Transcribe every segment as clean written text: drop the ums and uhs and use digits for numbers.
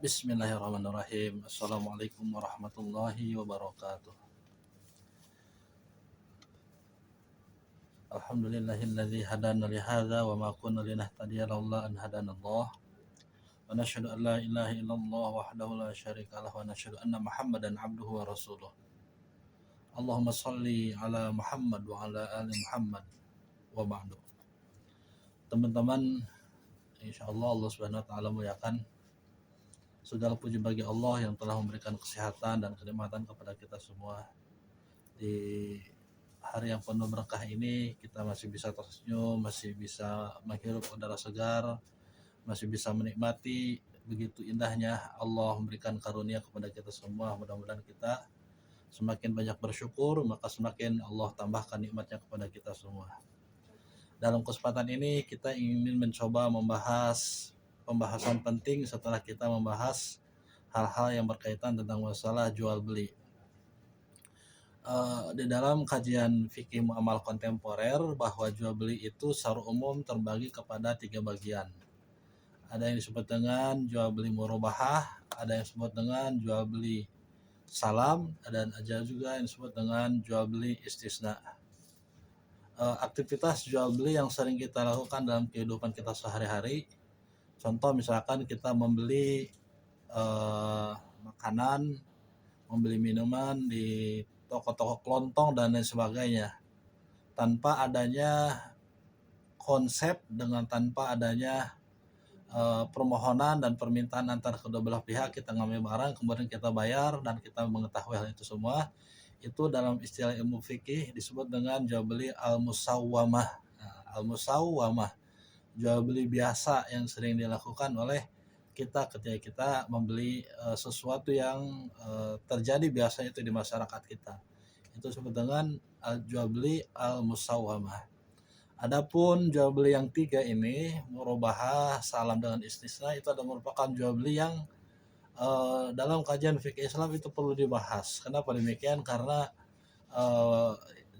Bismillahirrahmanirrahim. Assalamualaikum warahmatullahi wabarakatuh. Alhamdulillahilladzi hadana li hadza wa ma kunna linahtadiya laula an hadanallah. Wa nashhadu an la ilaha illallah wahdahu la syarika lah wa nashhadu anna Muhammadan abduhu wa rasuluh. Allahumma shalli ala Muhammad wa ala ali Muhammad wa ba'du. Teman-teman, insyaallah Allah Subhanahu wa taala muliakan. Segala puji bagi Allah yang telah memberikan kesehatan dan kenikmatan kepada kita semua. Di hari yang penuh berkah ini kita masih bisa tersenyum, masih bisa menghirup udara segar, masih bisa menikmati begitu indahnya Allah memberikan karunia kepada kita semua. Mudah-mudahan kita semakin banyak bersyukur, maka semakin Allah tambahkan nikmatnya kepada kita semua. Dalam kesempatan ini kita ingin mencoba membahas pembahasan penting setelah kita membahas hal-hal yang berkaitan tentang masalah jual beli. Di dalam kajian fikih muamal kontemporer bahwa jual beli itu secara umum terbagi kepada 3 bagian. Ada yang disebut dengan jual beli murabahah, ada yang disebut dengan jual beli salam, dan ada juga yang disebut dengan jual beli istisna. Aktivitas jual beli yang sering kita lakukan dalam kehidupan kita sehari-hari, contoh misalkan kita membeli makanan, membeli minuman di toko-toko kelontong dan lain sebagainya, tanpa adanya konsep, tanpa adanya permohonan dan permintaan antar kedua belah pihak, kita ngambil barang kemudian kita bayar dan kita mengetahui hal itu semua, itu dalam istilah ilmu fikih disebut dengan jual beli al-musawwamah. Al-musawwamah, jual beli biasa yang sering dilakukan oleh kita ketika kita membeli sesuatu yang terjadi biasanya itu di masyarakat kita. Itu disebut dengan jual beli al-musawwamah. Adapun jual beli yang 3 ini, murabahah, salam dengan istisna, itu adalah merupakan jual beli yang dalam kajian fikih Islam itu perlu dibahas. Kenapa demikian? Karena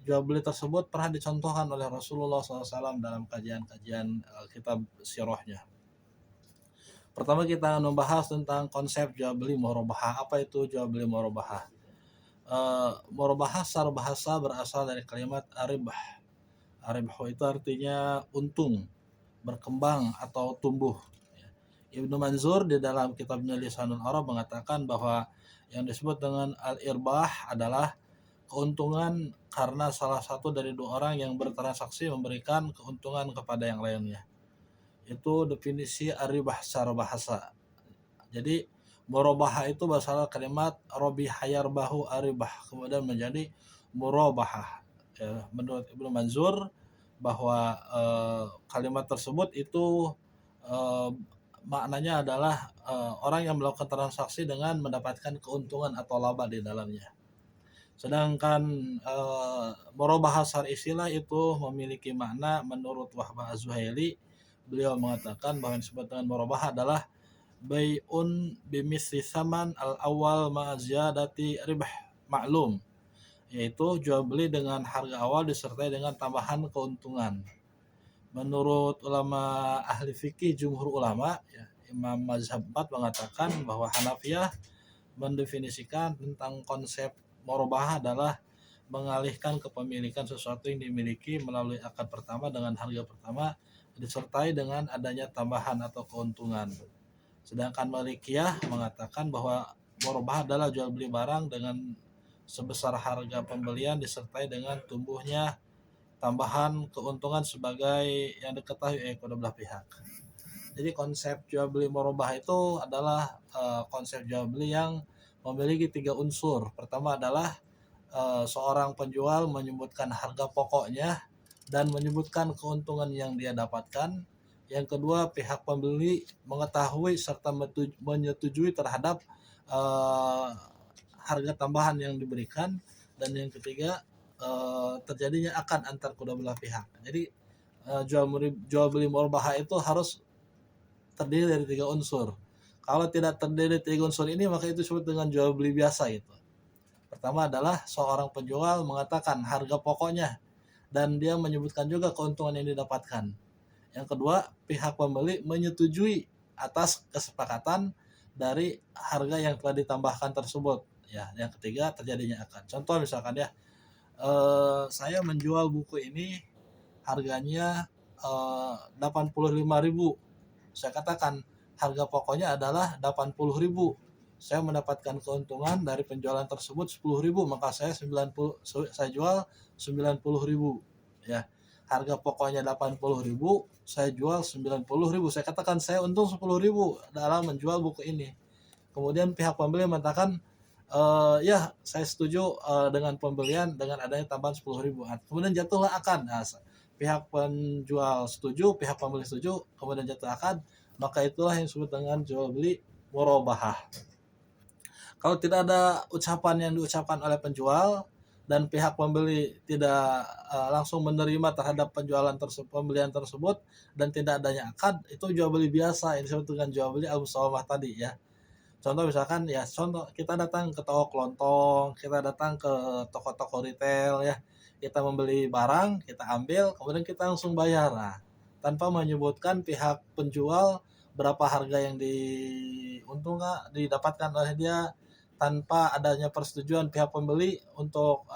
jual beli tersebut pernah dicontohkan oleh Rasulullah SAW dalam kajian-kajian kitab sirahnya. Pertama kita membahas tentang konsep jual beli murabahah. Apa itu jual beli murabahah? Murabahah secara bahasa berasal dari kalimat aribah. Aribah itu artinya untung, berkembang atau tumbuh. Ibnu Manzur di dalam kitabnya Lisanul Arab mengatakan bahwa yang disebut dengan al-irbah adalah keuntungan karena salah satu dari 2 orang yang bertransaksi memberikan keuntungan kepada yang lainnya. Itu definisi aribah secara bahasa. Jadi murabahah itu berasal kalimat rabiha yarbahu aribah, kemudian menjadi murabahah. Ya, menurut Ibnu Manzur bahwa kalimat tersebut itu maknanya adalah orang yang melakukan transaksi dengan mendapatkan keuntungan atau laba di dalamnya. Sedangkan murabahah secara istilah itu memiliki makna menurut Wahbah Az-Zuhaili. Beliau mengatakan bahwa yang disebut dengan murabahah adalah bai'un bimisli saman al-awwal ma'ziyadati ribah maklum, yaitu jual beli dengan harga awal disertai dengan tambahan keuntungan. Menurut ulama ahli fikih jumhur ulama, ya, Imam Mazhab 4 mengatakan bahwa Hanafiyah mendefinisikan tentang konsep murabahah adalah mengalihkan kepemilikan sesuatu yang dimiliki melalui akad pertama dengan harga pertama disertai dengan adanya tambahan atau keuntungan. Sedangkan Malikiyah mengatakan bahwa murabahah adalah jual beli barang dengan sebesar harga pembelian disertai dengan tumbuhnya tambahan keuntungan sebagai yang diketahui oleh kedua belah pihak. Jadi konsep jual beli murabahah itu adalah konsep jual beli yang memiliki 3 unsur. Pertama adalah seorang penjual menyebutkan harga pokoknya dan menyebutkan keuntungan yang dia dapatkan. Yang kedua, pihak pembeli mengetahui serta menyetujui terhadap harga tambahan yang diberikan. Dan yang ketiga, terjadinya akad antar kedua belah pihak. Jadi jual beli murabahah itu harus terdiri dari 3 unsur. Kalau tidak terdiri dari 3 unsur ini, maka itu disebut dengan jual beli biasa itu. Pertama adalah seorang penjual mengatakan harga pokoknya dan dia menyebutkan juga keuntungan yang didapatkan. Yang kedua, pihak pembeli menyetujui atas kesepakatan dari harga yang telah ditambahkan tersebut. Ya, yang ketiga terjadinya akad. Contoh misalkan ya, saya menjual buku ini harganya 85.000. Saya katakan harga pokoknya adalah 80.000. Saya mendapatkan keuntungan dari penjualan tersebut 10.000, maka saya jual 90.000. Ya. Harga pokoknya 80.000, saya jual 90.000. Saya katakan saya untung 10.000 dalam menjual buku ini. Kemudian pihak pembeli mengatakan, ya saya setuju dengan pembelian dengan adanya tambahan 10.000. Kemudian jatuhlah akad. Nah, pihak penjual setuju, pihak pembeli setuju, kemudian jatuh akad, maka itulah yang disebut dengan jual beli murabahah. Kalau tidak ada ucapan yang diucapkan oleh penjual dan pihak pembeli tidak langsung menerima terhadap pembelian tersebut dan tidak adanya akad, itu jual beli biasa yang disebut dengan jual beli al-musawamah tadi ya. Contoh misalkan ya, contoh kita datang ke toko kelontong, kita datang ke toko-toko retail ya, kita membeli barang, kita ambil, kemudian kita langsung bayar. Nah, tanpa menyebutkan pihak penjual berapa harga yang diuntungkan didapatkan oleh dia, tanpa adanya persetujuan pihak pembeli untuk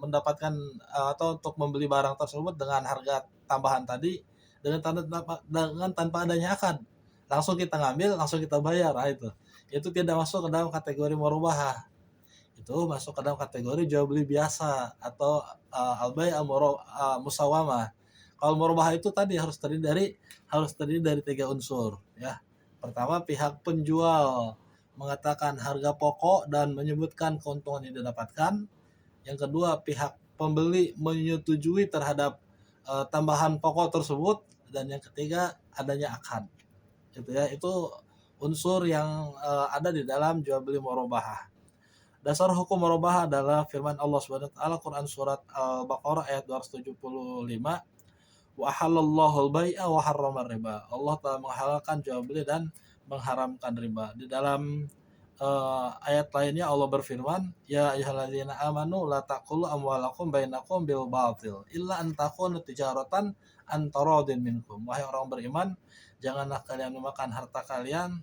mendapatkan atau untuk membeli barang tersebut dengan harga tambahan tadi, dengan tanpa adanya akad. Langsung kita ngambil, langsung kita bayar. Nah, itu tidak masuk ke dalam kategori murabahah. Itu masuk ke dalam kategori jual beli biasa atau al-bai' musawamah. Kalau murabahah itu tadi harus terdiri dari 3 unsur ya. Pertama, pihak penjual mengatakan harga pokok dan menyebutkan keuntungan yang didapatkan. Yang kedua, pihak pembeli menyetujui terhadap tambahan pokok tersebut, dan yang ketiga adanya akad. Gitu ya. Itu unsur yang ada di dalam jual beli murabahah. Dasar hukum murabahah adalah firman Allah Subhanahu wa taala, Quran surat Al-Baqarah ayat 275, wa halallahu al-bai'a wa harrama riba. Allah telah menghalalkan jual beli dan mengharamkan riba. Di dalam ayat lainnya Allah berfirman, ya ayyuhalladzina amanu la taqulu amwalakum bainakum bil batil illa an takuna tijaratan an taradin minkum. Wahai orang beriman, janganlah kalian memakan harta kalian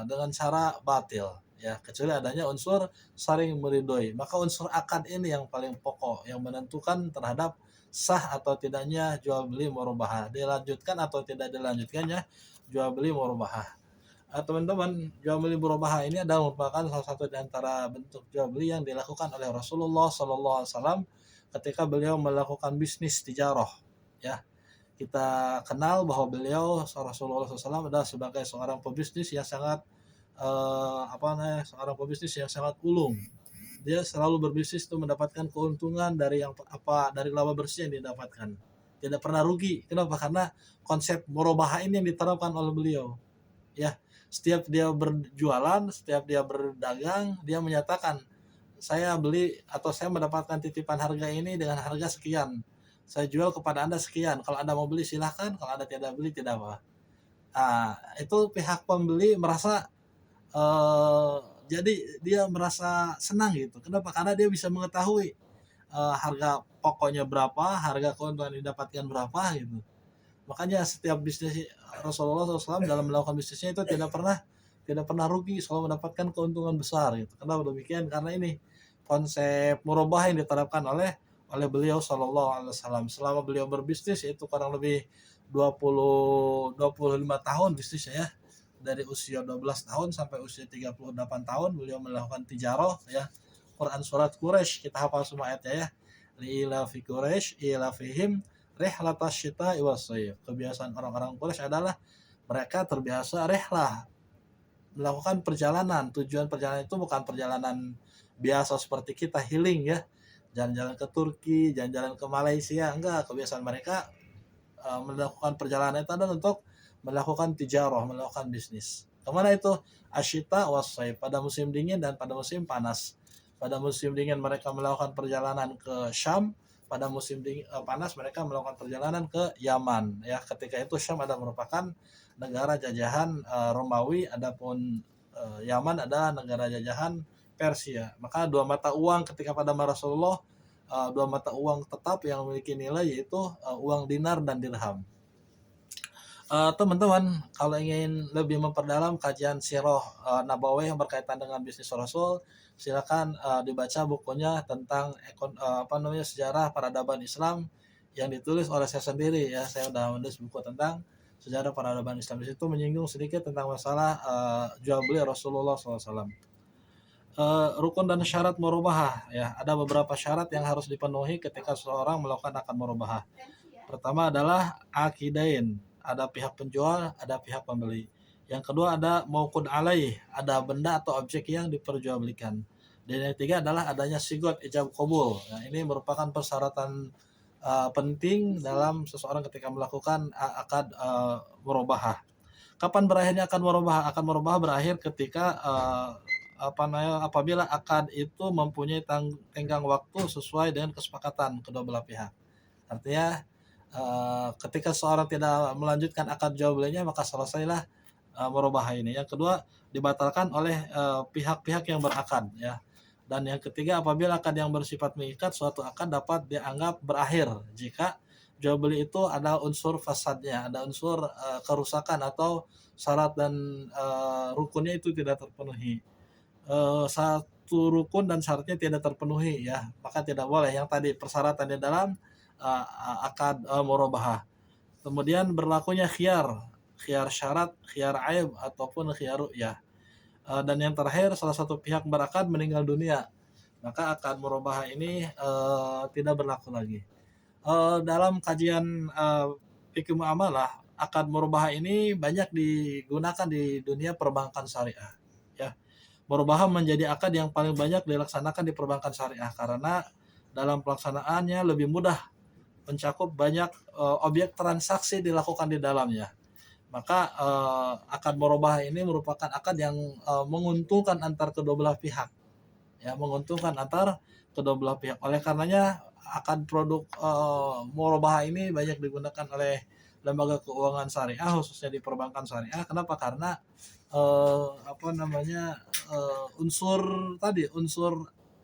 dengan cara batil ya, kecuali adanya unsur saling meridhoi. Maka unsur akad ini yang paling pokok yang menentukan terhadap sah atau tidaknya jual beli murabahah, dilanjutkan atau tidak dilanjutkannya jual beli murabahah. Teman-teman, jual beli murabahah ini adalah merupakan salah satu di antara bentuk jual beli yang dilakukan oleh Rasulullah SAW ketika beliau melakukan bisnis tijarah ya. Kita kenal bahwa beliau Rasulullah SAW adalah sebagai seorang pebisnis yang sangat seorang pebisnis yang sangat ulung. Dia selalu berbisnis untuk mendapatkan keuntungan dari dari laba bersih yang didapatkan. Tidak pernah rugi. Kenapa? Karena konsep murabahah ini yang diterapkan oleh beliau. Ya, setiap dia berjualan, setiap dia berdagang, dia menyatakan, saya beli atau saya mendapatkan titipan harga ini dengan harga sekian. Saya jual kepada Anda sekian. Kalau Anda mau beli silahkan, kalau Anda tidak beli tidak apa. Itu pihak pembeli merasa jadi dia merasa senang gitu. Kenapa? Karena dia bisa mengetahui harga pokoknya berapa, harga keuntungan yang didapatkan berapa gitu. Makanya setiap bisnis Rasulullah SAW dalam melakukan bisnisnya itu tidak pernah rugi, selalu mendapatkan keuntungan besar gitu. Kenapa demikian? Karena ini konsep murabahah yang diterapkan oleh beliau Shallallahu Alaihi Wasallam. Selama beliau berbisnis, yaitu kurang lebih 25 tahun bisnisnya ya. Dari usia 12 tahun sampai usia 38 tahun beliau melakukan tijarah ya. Quran surat Quraisy kita hafal semua ayatnya ya. Ila fi Quraisy ila fihim rihlatas syita'i was-shayf. Kebiasaan orang-orang Quraisy adalah mereka terbiasa rihlah, melakukan perjalanan. Tujuan perjalanan itu bukan perjalanan biasa seperti kita healing ya, jalan-jalan ke Turki, jalan-jalan ke Malaysia, enggak. Kebiasaan mereka melakukan perjalanan itu adalah untuk melakukan tijarah, melakukan bisnis. Kemana itu? Asyita was-shayf, pada musim dingin dan pada musim panas. Pada musim dingin mereka melakukan perjalanan ke Syam, pada musim panas mereka melakukan perjalanan ke Yaman ya. Ketika itu Syam adalah merupakan negara jajahan Romawi, adapun Yaman adalah negara jajahan Persia. Maka dua mata uang ketika pada Rasulullah, dua mata uang tetap yang memiliki nilai yaitu uang dinar dan dirham. Teman-teman, kalau ingin lebih memperdalam kajian sirah nabawiyah yang berkaitan dengan bisnis Rasul, silakan dibaca bukunya tentang sejarah peradaban Islam yang ditulis oleh saya sendiri ya. Saya sudah menulis buku tentang sejarah peradaban Islam. Di situ menyinggung sedikit tentang masalah jual beli Rasulullah SAW. Rukun dan syarat murabahah ya, ada beberapa syarat yang harus dipenuhi ketika seseorang melakukan akad murabahah. Pertama adalah akidain, ada pihak penjual, ada pihak pembeli. Yang kedua ada mauqud alaih, ada benda atau objek yang diperjualbelikan. Dan yang ketiga adalah adanya sigot ijab qabul. Nah, ini merupakan persyaratan penting dalam seseorang ketika melakukan akad murabahah. Kapan berakhirnya akad murabahah? Akad murabahah berakhir ketika apabila akad itu mempunyai tenggang waktu sesuai dengan kesepakatan kedua belah pihak. Artinya ketika seorang tidak melanjutkan akad jual belinya maka selesailah murabahah ini. Yang kedua dibatalkan oleh pihak-pihak yang berakad ya. Dan yang ketiga apabila akad yang bersifat mengikat, suatu akad dapat dianggap berakhir jika jual beli itu ada unsur fasadnya, ada unsur kerusakan atau syarat dan rukunnya itu tidak terpenuhi. Satu rukun dan syaratnya tidak terpenuhi ya, maka tidak boleh yang tadi persyaratan di dalam akad murabahah. Kemudian berlakunya khiyar syarat, khiyar aib ataupun khiyar ru'yah. Dan yang terakhir salah satu pihak berakad meninggal dunia, maka akad murabahah ini tidak berlaku lagi. Dalam kajian fikih muamalah, akad murabahah ini banyak digunakan di dunia perbankan syariah ya. Murabahah menjadi akad yang paling banyak dilaksanakan di perbankan syariah karena dalam pelaksanaannya lebih mudah, mencakup banyak objek transaksi dilakukan di dalamnya. Maka akad murabahah ini merupakan akad yang menguntungkan antar kedua belah pihak. Ya, menguntungkan antar kedua belah pihak. Oleh karenanya akad produk murabahah ini banyak digunakan oleh lembaga keuangan syariah khususnya di perbankan syariah. Kenapa? Karena unsur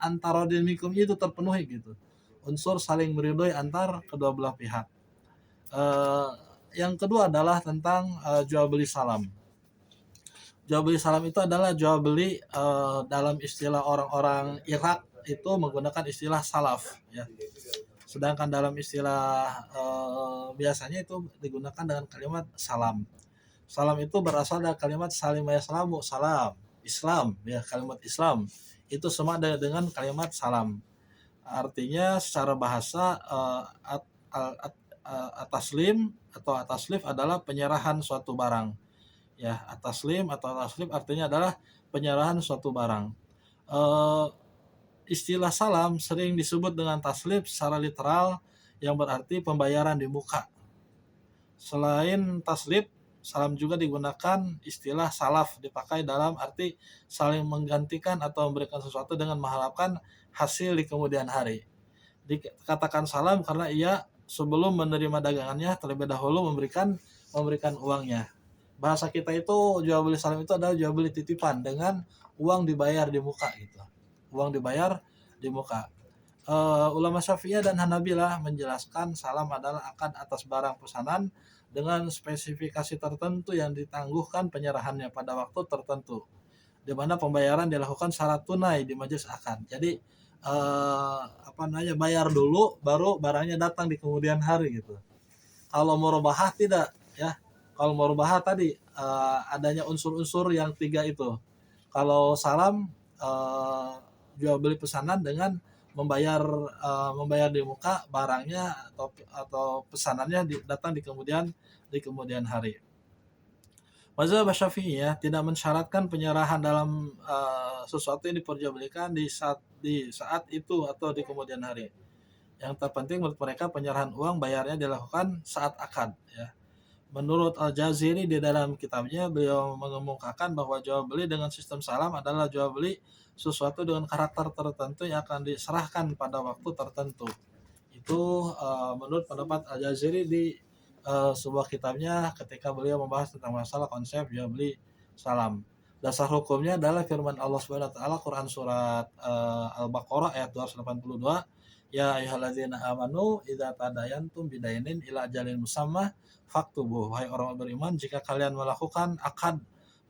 antara dinamikumnya itu terpenuhi gitu, unsur saling meridhoi antar kedua belah pihak. Yang kedua adalah tentang jual beli salam. Jual beli salam itu adalah jual beli dalam istilah orang-orang Irak itu menggunakan istilah salaf ya. Sedangkan dalam istilah biasanya itu digunakan dengan kalimat salam. Salam itu berasal dari kalimat salim yaslamu, salam, Islam ya, kalimat Islam itu sama dengan kalimat salam. Artinya secara bahasa ataslim atau ataslif adalah penyerahan suatu barang. Ya, ataslim atau ataslif artinya adalah penyerahan suatu barang. Istilah salam sering disebut dengan taslif secara literal yang berarti pembayaran di muka. Selain taslif, salam juga digunakan istilah salaf dipakai dalam arti saling menggantikan atau memberikan sesuatu dengan mengharapkan hasil di kemudian hari. Dikatakan salam karena ia sebelum menerima dagangannya terlebih dahulu memberikan uangnya. Bahasa kita itu jual beli salam itu adalah jual beli titipan dengan uang dibayar di muka gitu. Uang dibayar di muka. Ulama Syafi'iyah dan Hanabilah menjelaskan salam adalah akad atas barang pesanan dengan spesifikasi tertentu yang ditangguhkan penyerahannya pada waktu tertentu, di mana pembayaran dilakukan secara tunai di majelis akad. Jadi bayar dulu baru barangnya datang di kemudian hari gitu. Kalau murabahah tidak ya. Kalau murabahah tadi adanya unsur-unsur yang tiga itu. Kalau salam jual beli pesanan dengan membayar di muka barangnya atau pesanannya datang di kemudian hari. Mazhab Syafi'iyah tidak mensyaratkan penyerahan dalam sesuatu yang diperjualbelikan di saat itu atau di kemudian hari. Yang terpenting menurut mereka penyerahan uang bayarnya dilakukan saat akad ya. Menurut Al-Jaziri di dalam kitabnya, beliau mengemukakan bahwa jual beli dengan sistem salam adalah jual beli sesuatu dengan karakter tertentu yang akan diserahkan pada waktu tertentu. Itu menurut pendapat Al-Jaziri di sebuah kitabnya ketika beliau membahas tentang masalah konsep jual beli salam. Dasar hukumnya adalah firman Allah Subhanahu wa taala Quran surat Al-Baqarah ayat 282 ya ayyuhalladzina amanu idza tadayantum bidainin ila ajalin musamma faktubuh. Wahai orang beriman, jika kalian melakukan akad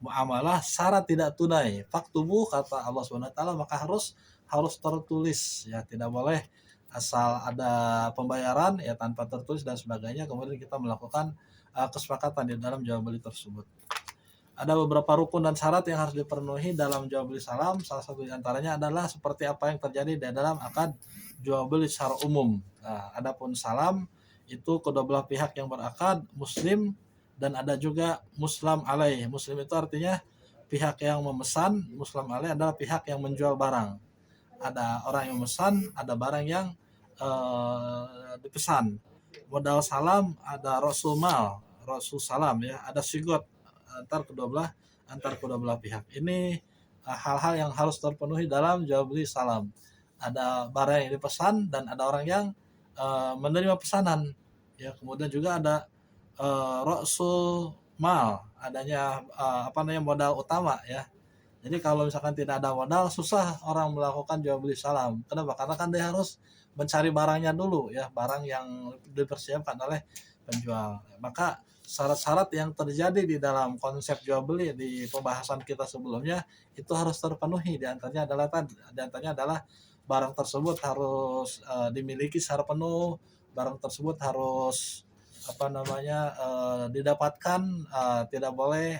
muamalah syarat tidak tunai, faktubuh kata Allah Subhanahu wa taala, maka harus tertulis ya, tidak boleh asal ada pembayaran ya tanpa tertulis dan sebagainya kemudian kita melakukan kesepakatan di dalam jual beli tersebut. Ada beberapa rukun dan syarat yang harus dipenuhi dalam jual beli salam. Salah satu di antaranya adalah seperti apa yang terjadi di dalam akad jual beli secara umum. Nah, adapun salam itu kedua belah pihak yang berakad muslim dan ada juga muslam alaih. Muslim itu artinya pihak yang memesan, muslam alaih adalah pihak yang menjual barang. Ada orang yang memesan, ada barang yang dipesan. Modal salam ada rasul mal, rasul salam ya, ada sigot antar kedua belah pihak. Ini hal-hal yang harus terpenuhi dalam jual beli salam. Ada barang yang dipesan dan ada orang yang menerima pesanan. Ya, kemudian juga ada rasul mal, adanya modal utama ya. Jadi kalau misalkan tidak ada modal, susah orang melakukan jual beli salam. Kenapa? Karena kan dia harus mencari barangnya dulu ya, barang yang dipersiapkan oleh penjual. Maka syarat-syarat yang terjadi di dalam konsep jual beli di pembahasan kita sebelumnya itu harus terpenuhi. Di antaranya adalah barang tersebut harus dimiliki secara penuh, barang tersebut harus didapatkan, tidak boleh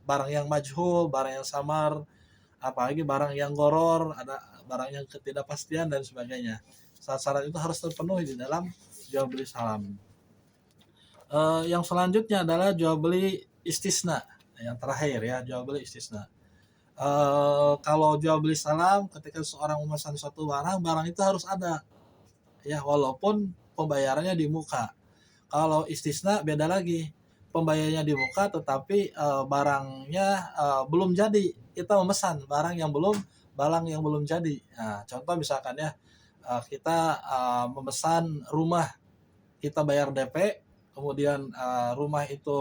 barang yang majhul, barang yang samar, apalagi barang yang goror, ada barang yang ketidakpastian dan sebagainya. Syarat-syarat itu harus terpenuhi di dalam jual beli salam. Yang selanjutnya adalah jual beli istisna. Yang terakhir ya, jual beli istisna. Kalau jual beli salam, ketika seorang memesan suatu barang itu harus ada ya, walaupun pembayarannya di muka. Kalau istisna beda lagi, pembayarannya di muka tetapi barangnya belum jadi. Kita memesan barang yang belum jadi. Nah, contoh misalkan ya, kita memesan rumah, kita bayar DP, kemudian rumah itu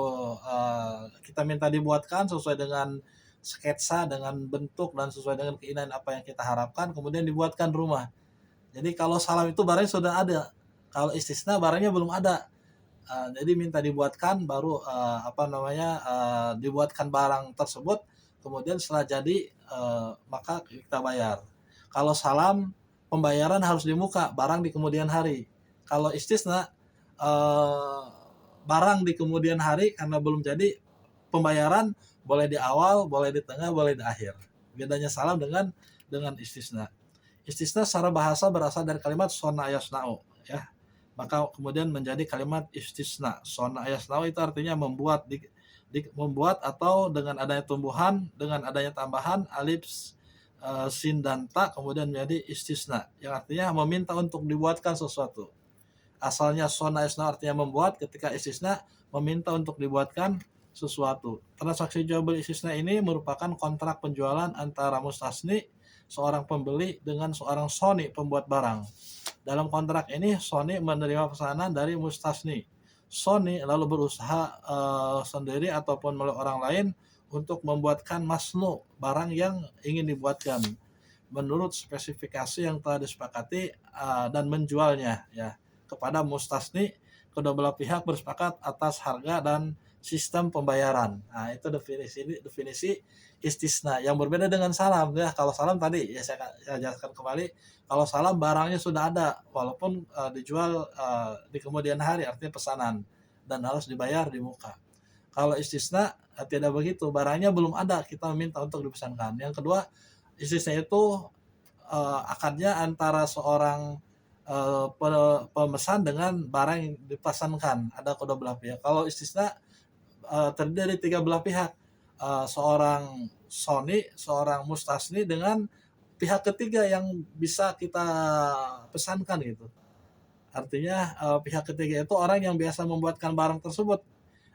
kita minta dibuatkan sesuai dengan sketsa, dengan bentuk dan sesuai dengan keinginan apa yang kita harapkan, kemudian dibuatkan rumah. Jadi kalau salam itu barangnya sudah ada, kalau istisna barangnya belum ada. Jadi minta dibuatkan baru dibuatkan barang tersebut, kemudian setelah jadi maka kita bayar. Kalau salam pembayaran harus di muka, barang di kemudian hari. Kalau istisna barang di kemudian hari karena belum jadi, pembayaran boleh di awal, boleh di tengah, boleh di akhir. Bedanya salam dengan istisna. Istisna secara bahasa berasal dari kalimat sona yasna'u ya. Maka kemudian menjadi kalimat istisna. Sona yasna'u itu artinya membuat, membuat atau dengan adanya tumbuhan, dengan adanya tambahan alif, sin dan ta kemudian menjadi istisna yang artinya meminta untuk dibuatkan sesuatu. Asalnya sona yasna'u artinya membuat, ketika istisna meminta untuk dibuatkan sesuatu. Transaksi jual beli istisna ini merupakan kontrak penjualan antara mustasni, seorang pembeli, dengan seorang soni, pembuat barang. Dalam kontrak ini soni menerima pesanan dari mustasni. Soni lalu berusaha sendiri ataupun melalui orang lain untuk membuatkan masnu, barang yang ingin dibuatkan menurut spesifikasi yang telah disepakati dan menjualnya ya kepada mustasni. Kedua belah pihak bersepakat atas harga dan sistem pembayaran. Nah, itu definisi istisna yang berbeda dengan salam ya. Kalau salam tadi ya saya jelaskan kembali, kalau salam barangnya sudah ada walaupun dijual di kemudian hari, artinya pesanan dan harus dibayar di muka. Kalau istisna tidak begitu, barangnya belum ada, kita meminta untuk dipesankan. Yang kedua, istisna itu akadnya antara seorang pemesan dengan barang yang dipesankan, ada kedua belah pihak. Kalau istisna terdiri dari tiga belah pihak, seorang soni, seorang mustasni dengan pihak ketiga yang bisa kita pesankan gitu. Artinya pihak ketiga itu orang yang biasa membuatkan barang tersebut,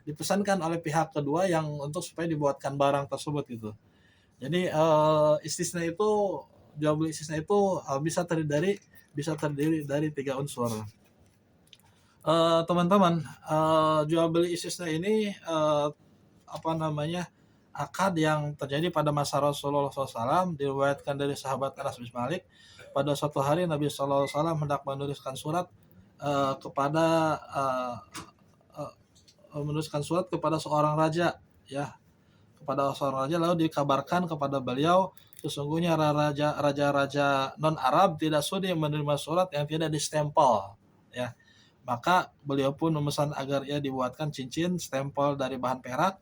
dipesankan oleh pihak kedua yang untuk supaya dibuatkan barang tersebut gitu. Jadi istisna itu, jual beli istisna itu bisa terdiri dari tiga unsur. Teman-teman, jual beli istisna ini akad yang terjadi pada masa Rasulullah SAW, diriwayatkan dari sahabat Anas bin Malik. pada suatu hari Nabi SAW hendak menuliskan surat kepada menuliskan surat kepada seorang raja, ya, kepada seorang raja, lalu dikabarkan kepada beliau sesungguhnya raja-raja non Arab tidak sudi menerima surat yang tidak distempel, ya. Maka beliau pun memesan agar ia dibuatkan cincin stempel dari bahan perak.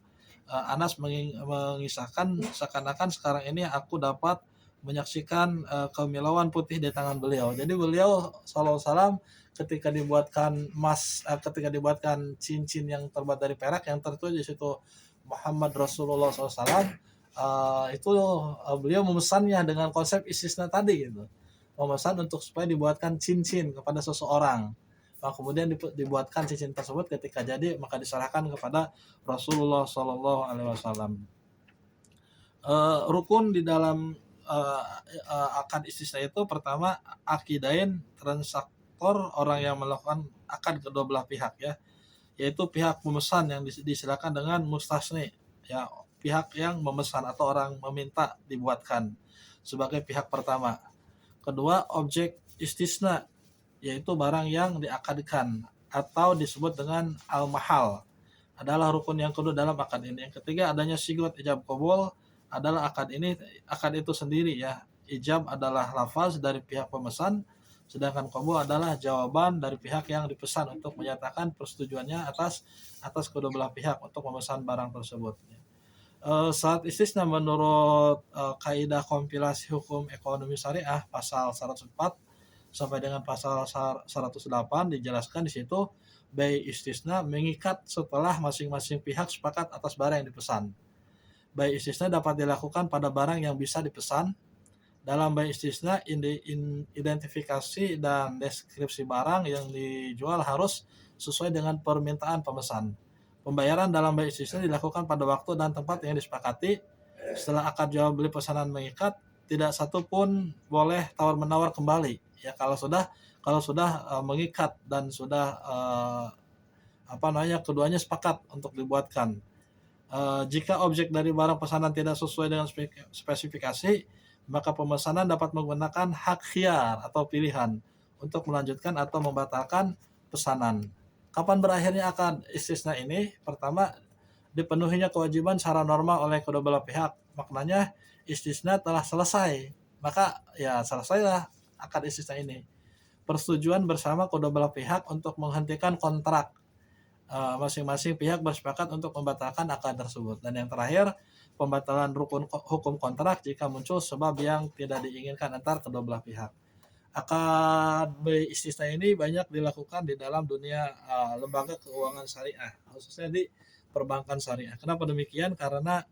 Anas mengisahkan seakan-akan sekarang ini aku dapat menyaksikan kemilauan putih di tangan beliau. Jadi beliau sallallahu alaihi wasallam ketika dibuatkan cincin yang terbuat dari perak yang tertulis di situ Muhammad Rasulullah SAW, itu beliau memesannya dengan konsep istisna tadi gitu, memesan untuk supaya dibuatkan cincin kepada seseorang. Nah, kemudian dibuatkan cincin tersebut, ketika jadi maka diserahkan kepada Rasulullah Shallallahu Alaihi Wasallam. Rukun di dalam akad istisna itu pertama akidain transaktor, orang yang melakukan akad kedua belah pihak, ya, yaitu pihak pemesan yang disilakan dengan mustasni, ya, pihak yang memesan atau orang meminta dibuatkan sebagai pihak pertama. Kedua, objek istisna, yaitu barang yang diakadkan atau disebut dengan al-mahal, adalah rukun yang kedua dalam akad ini. Yang ketiga, adanya sigot ijab qabul, adalah akad itu sendiri, ya. Ijab adalah lafaz dari pihak pemesan, sedangkan qabul adalah jawaban dari pihak yang dipesan untuk menyatakan persetujuannya atas kedua belah pihak untuk memesan barang tersebut. Saat istisna menurut kaidah kompilasi hukum ekonomi syariah pasal 104 sampai dengan pasal 108 dijelaskan di situ, bai istisna mengikat setelah masing-masing pihak sepakat atas barang yang dipesan. Bai istisna dapat dilakukan pada barang yang bisa dipesan. Dalam bai istisna, identifikasi dan deskripsi barang yang dijual harus sesuai dengan permintaan pemesan. Pembayaran dalam bai istisna dilakukan pada waktu dan tempat yang disepakati. Setelah akad jual beli pesanan mengikat, tidak satu pun boleh tawar-menawar kembali. Ya, kalau sudah mengikat dan sudah keduanya sepakat untuk dibuatkan. Jika objek dari barang pesanan tidak sesuai dengan spesifikasi, maka pemesanan dapat menggunakan hak khiyar atau pilihan untuk melanjutkan atau membatalkan pesanan. Kapan berakhirnya akad istisna ini? Pertama, dipenuhinya kewajiban secara normal oleh kedua belah pihak. Maknanya istisna telah selesai, maka ya selesailah akad istisna ini. Persetujuan bersama kedua belah pihak untuk menghentikan kontrak. Masing-masing pihak bersepakat untuk membatalkan akad tersebut. Dan yang terakhir, pembatalan rukun hukum kontrak jika muncul sebab yang tidak diinginkan antar kedua belah pihak. Akad istisna ini banyak dilakukan di dalam dunia lembaga keuangan syariah, khususnya di perbankan syariah. Kenapa demikian? Karena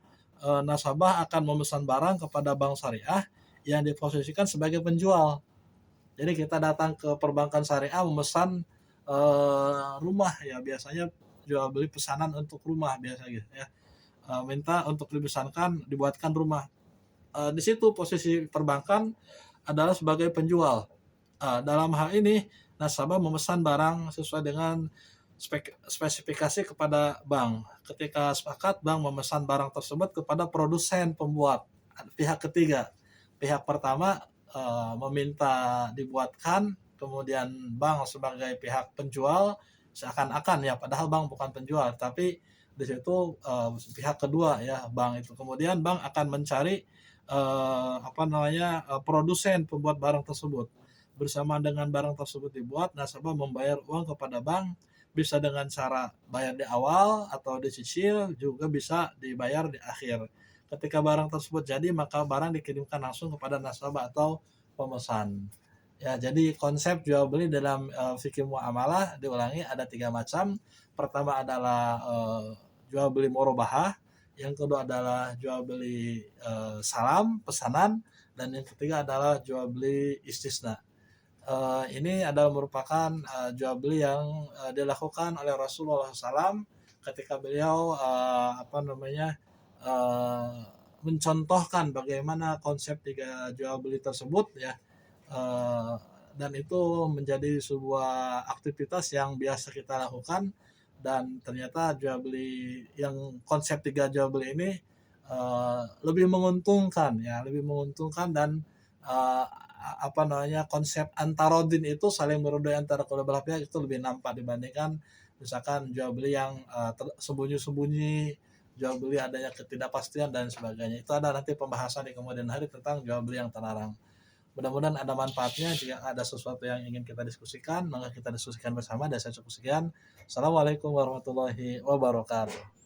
nasabah akan memesan barang kepada bank syariah yang diposisikan sebagai penjual. Jadi kita datang ke perbankan syariah memesan rumah, ya, biasanya jual beli pesanan untuk rumah biasa gitu, ya. Minta untuk dibuatkan rumah. Di situ posisi perbankan adalah sebagai penjual. Dalam hal ini nasabah memesan barang sesuai dengan spesifikasi kepada bank. Ketika sepakat, bank memesan barang tersebut kepada produsen pembuat, pihak ketiga. Pihak pertama meminta dibuatkan, kemudian bank sebagai pihak penjual seakan-akan, ya, padahal bank bukan penjual, tapi di situ pihak kedua, ya, bank itu. Kemudian bank akan mencari produsen pembuat barang tersebut. Bersama dengan barang tersebut dibuat, nasabah membayar uang kepada bank, bisa dengan cara bayar di awal atau dicicil, juga bisa dibayar di akhir. Ketika barang tersebut jadi, maka barang dikirimkan langsung kepada nasabah atau pemesan. Ya, jadi konsep jual beli dalam fikih muamalah diulangi ada 3 macam. Pertama adalah jual beli murabahah, yang kedua adalah jual beli salam, pesanan, dan yang ketiga adalah jual beli istisna. Ini adalah merupakan jual beli yang dilakukan oleh Rasulullah SAW ketika beliau mencontohkan bagaimana konsep 3 jual beli tersebut, ya. Dan itu menjadi sebuah aktivitas yang biasa kita lakukan, dan ternyata jual beli yang konsep 3 jual beli ini lebih menguntungkan dan eee, konsep antarodin itu saling meridoi antara kedua belah pihak itu lebih nampak dibandingkan misalkan jual beli yang, sembunyi-sembunyi, jual beli adanya ketidakpastian dan sebagainya. Itu ada nanti pembahasan di kemudian hari tentang jual beli yang terlarang. Mudah-mudahan ada manfaatnya. Jika ada sesuatu yang ingin kita diskusikan, maka kita diskusikan bersama dan saya cukup sekian. Assalamualaikum warahmatullahi wabarakatuh.